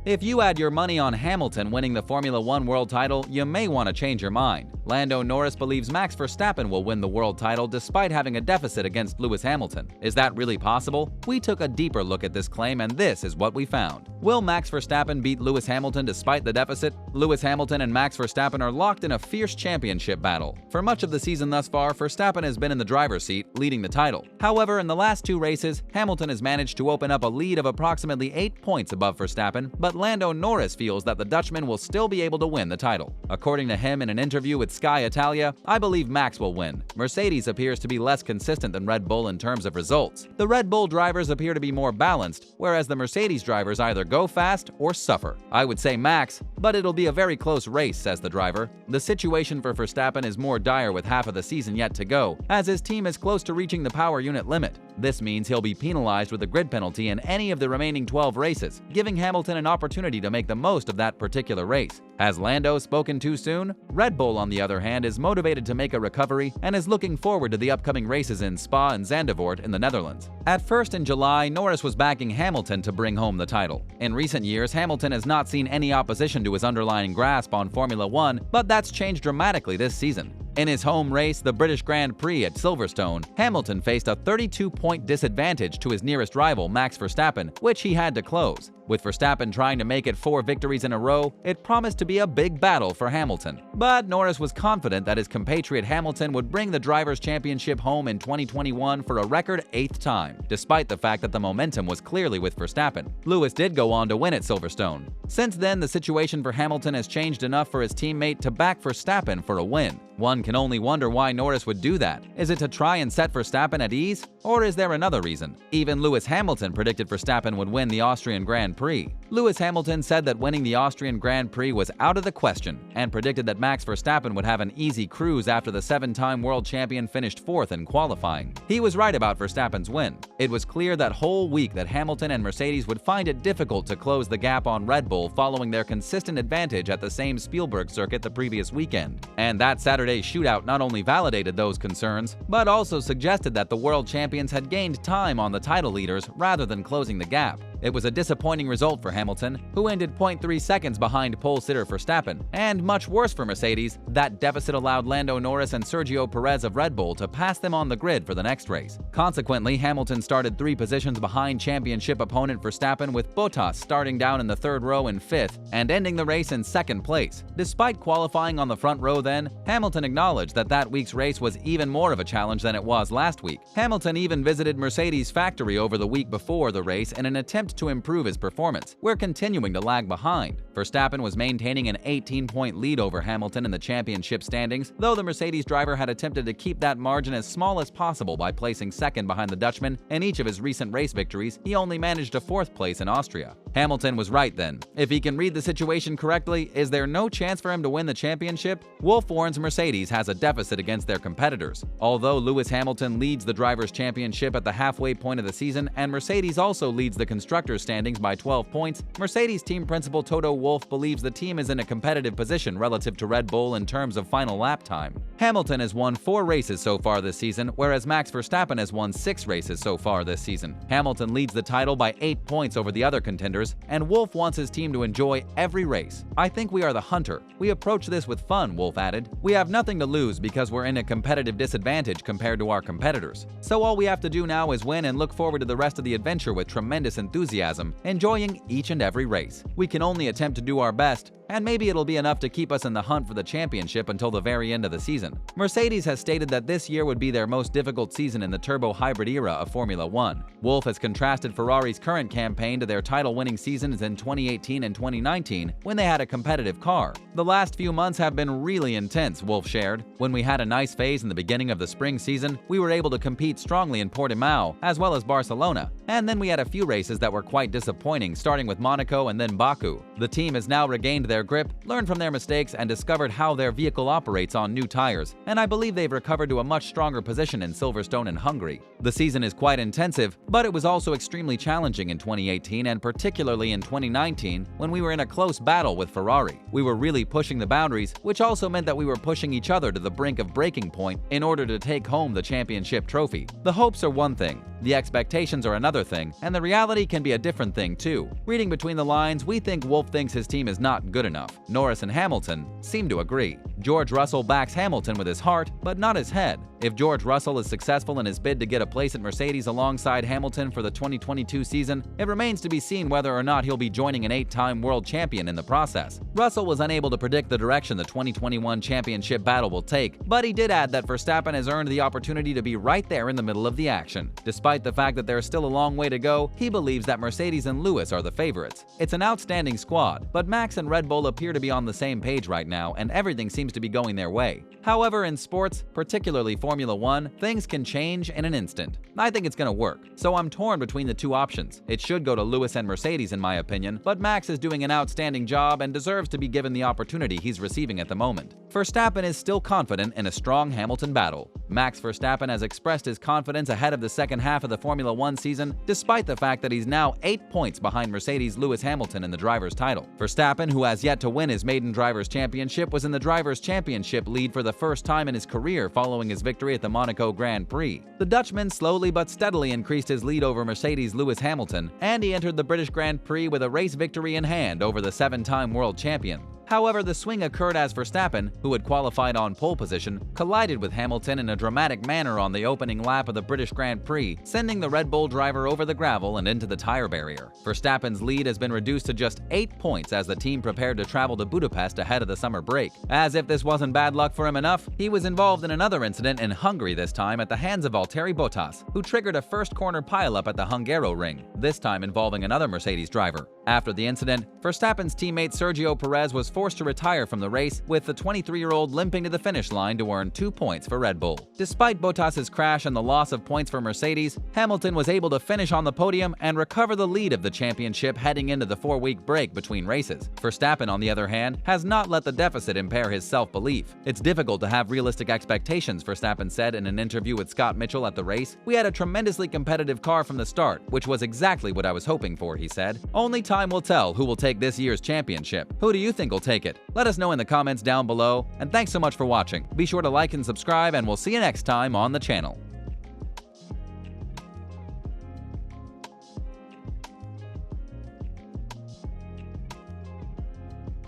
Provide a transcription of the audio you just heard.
If you had your money on Hamilton winning the Formula One world title, you may want to change your mind. Lando Norris believes Max Verstappen will win the world title despite having a deficit against Lewis Hamilton. Is that really possible? We took a deeper look at this claim and this is what we found. Will Max Verstappen beat Lewis Hamilton despite the deficit? Lewis Hamilton and Max Verstappen are locked in a fierce championship battle. For much of the season thus far, Verstappen has been in the driver's seat, leading the title. However, in the last two races, Hamilton has managed to open up a lead of approximately 8 points above Verstappen, but Lando Norris feels that the Dutchman will still be able to win the title. According to him in an interview with Sky Italia, "I believe Max will win. Mercedes appears to be less consistent than Red Bull in terms of results. The Red Bull drivers appear to be more balanced, whereas the Mercedes drivers either go fast or suffer. I would say Max, but it'll be a very close race," says the driver. The situation for Verstappen is more dire with half of the season yet to go, as his team is close to reaching the power unit limit. This means he'll be penalized with a grid penalty in any of the remaining 12 races, giving Hamilton an opportunity to make the most of that particular race. Has Lando spoken too soon? Red Bull, on the other hand, is motivated to make a recovery and is looking forward to the upcoming races in Spa and Zandvoort in the Netherlands. At first in July, Norris was backing Hamilton to bring home the title. In recent years, Hamilton has not seen any opposition to his underlying grasp on Formula One, but that's changed dramatically this season. In his home race, the British Grand Prix at Silverstone, Hamilton faced a 32-point disadvantage to his nearest rival, Max Verstappen, which he had to close. With Verstappen trying to make it 4 victories in a row, it promised to be a big battle for Hamilton. But Norris was confident that his compatriot Hamilton would bring the Drivers' Championship home in 2021 for a record 8th time, despite the fact that the momentum was clearly with Verstappen. Lewis did go on to win at Silverstone. Since then, the situation for Hamilton has changed enough for his teammate to back Verstappen for a win. One can only wonder why Norris would do that. Is it to try and set Verstappen at ease? Or is there another reason? Even Lewis Hamilton predicted Verstappen would win the Austrian Grand Prix. Lewis Hamilton said that winning the Austrian Grand Prix was out of the question and predicted that Max Verstappen would have an easy cruise after the 7-time world champion finished 4th in qualifying. He was right about Verstappen's win. It was clear that whole week that Hamilton and Mercedes would find it difficult to close the gap on Red Bull following their consistent advantage at the same Spielberg circuit the previous weekend. And that Saturday's shootout not only validated those concerns, but also suggested that the world champions had gained time on the title leaders rather than closing the gap. It was a disappointing result for Hamilton, who ended 0.3 seconds behind pole sitter Verstappen. And much worse for Mercedes, that deficit allowed Lando Norris and Sergio Perez of Red Bull to pass them on the grid for the next race. Consequently, Hamilton started 3 positions behind championship opponent Verstappen, with Bottas starting down in the 3rd row in 5th and ending the race in 2nd place. Despite qualifying on the front row then, Hamilton acknowledged that that week's race was even more of a challenge than it was last week. Hamilton even visited Mercedes' factory over the week before the race in an attempt to improve his performance. We're continuing to lag behind. Verstappen was maintaining an 18-point lead over Hamilton in the championship standings, though the Mercedes driver had attempted to keep that margin as small as possible by placing 2nd behind the Dutchman. In each of his recent race victories, he only managed a 4th place in Austria. Hamilton was right then. If he can read the situation correctly, is there no chance for him to win the championship? Wolf Warren's Mercedes has a deficit against their competitors. Although Lewis Hamilton leads the Drivers' Championship at the halfway point of the season, and Mercedes also leads the Constructors' standings by 12 points, Mercedes team principal Toto Wolff believes the team is in a competitive position relative to Red Bull in terms of final lap time. Hamilton has won 4 races so far this season, whereas Max Verstappen has won 6 races so far this season. Hamilton leads the title by 8 points over the other contenders, and Wolff wants his team to enjoy every race. "I think we are the hunter. We approach this with fun," Wolff added. "We have nothing to lose because we're in a competitive disadvantage compared to our competitors. So all we have to do now is win and look forward to the rest of the adventure with tremendous enthusiasm, enjoying each and every race. We can only attempt to do our best, and maybe it'll be enough to keep us in the hunt for the championship until the very end of the season." Mercedes has stated that this year would be their most difficult season in the turbo hybrid era of Formula One. Wolff has contrasted Ferrari's current campaign to their title-winning seasons in 2018 and 2019, when they had a competitive car. "The last few months have been really intense," Wolff shared. "When we had a nice phase in the beginning of the spring season, we were able to compete strongly in Portimao, as well as Barcelona. And then we had a few races that were quite disappointing, starting with Monaco and then Baku. The team has now regained their their grip, learned from their mistakes, and discovered how their vehicle operates on new tires, and I believe they've recovered to a much stronger position in Silverstone and Hungary. The season is quite intensive, but it was also extremely challenging in 2018 and particularly in 2019 when we were in a close battle with Ferrari. We were really pushing the boundaries, which also meant that we were pushing each other to the brink of breaking point in order to take home the championship trophy. The hopes are one thing, the expectations are another thing, and the reality can be a different thing too. Reading between the lines, we think Wolff thinks his team is not good enough. Norris and Hamilton seem to agree. George Russell backs Hamilton with his heart, but not his head. If George Russell is successful in his bid to get a place at Mercedes alongside Hamilton for the 2022 season, it remains to be seen whether or not he'll be joining an 8-time world champion in the process. Russell was unable to predict the direction the 2021 championship battle will take, but he did add that Verstappen has earned the opportunity to be right there in the middle of the action. Despite the fact that there is still a long way to go, he believes that Mercedes and Lewis are the favorites. It's an outstanding squad, but Max and Red Bull appear to be on the same page right now, and everything seems to be going their way. However, in sports, particularly Formula 1, things can change in an instant. I think it's going to work, so I'm torn between the two options. It should go to Lewis and Mercedes in my opinion, but Max is doing an outstanding job and deserves to be given the opportunity he's receiving at the moment. Verstappen is still confident in a strong Hamilton battle. Max Verstappen has expressed his confidence ahead of the second half of the Formula 1 season, despite the fact that he's now 8 points behind Mercedes' Lewis Hamilton in the driver's title. Verstappen, who has yet to win his maiden driver's championship, was in the driver's championship lead for the first time in his career following his victory at the Monaco Grand Prix. The Dutchman slowly but steadily increased his lead over Mercedes' Lewis Hamilton, and he entered the British Grand Prix with a race victory in hand over the 7-time world champion. However, the swing occurred as Verstappen, who had qualified on pole position, collided with Hamilton in a dramatic manner on the opening lap of the British Grand Prix, sending the Red Bull driver over the gravel and into the tire barrier. Verstappen's lead has been reduced to just 8 points as the team prepared to travel to Budapest ahead of the summer break. As if this wasn't bad luck for him enough, he was involved in another incident in Hungary this time at the hands of Valtteri Bottas, who triggered a first corner pileup at the Hungaroring, this time involving another Mercedes driver. After the incident, Verstappen's teammate Sergio Perez was forced to retire from the race, with the 23-year-old limping to the finish line to earn 2 points for Red Bull. Despite Bottas's crash and the loss of points for Mercedes, Hamilton was able to finish on the podium and recover the lead of the championship heading into the 4-week break between races. Verstappen, on the other hand, has not let the deficit impair his self-belief. It's difficult to have realistic expectations, Verstappen said in an interview with Scott Mitchell at the race. We had a tremendously competitive car from the start, which was exactly what I was hoping for, he said. Only time will tell who will take this year's championship. Who do you think will take it? Let us know in the comments down below, and thanks so much for watching. Be sure to like and subscribe, and we'll see you next time on the channel.